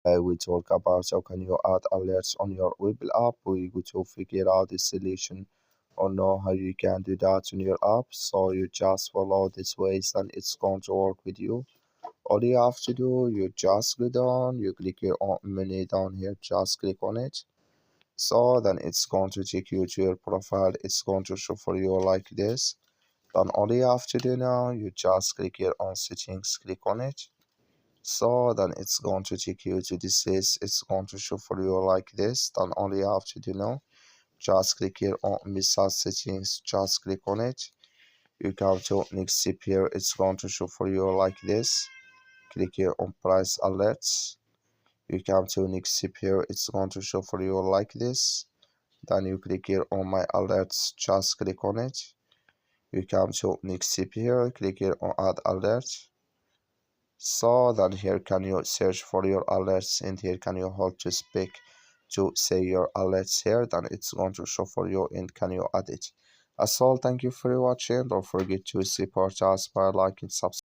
We talk about how can you add alerts on your Webull app. We go to figure out the solution or know how you can do that on your app. So you just follow this ways and it's going to work with you. All you have to do, you just go down, you click your own menu down here, just click on it. So then it's going to take you to your profile. It's going to show for you like this. Then all you have to do now, you just click here on settings, click on it. So then it's going to take you to this list. It's going to show for you like this. Then all you have to do now, just click here on message settings, just click on it. You come to next step here. It's going to show for you like this. Click here on price alerts. You come to next step here. It's going to show for you like this. Then you click here on my alerts, just click on it. You come to next step here, click here on add alert. So then here can you search for your alerts, and here can you hold to speak to say your alerts here. Then it's going to show for you and can you add it. That's all. Thank you for watching. Don't forget to support us by liking, subscribe.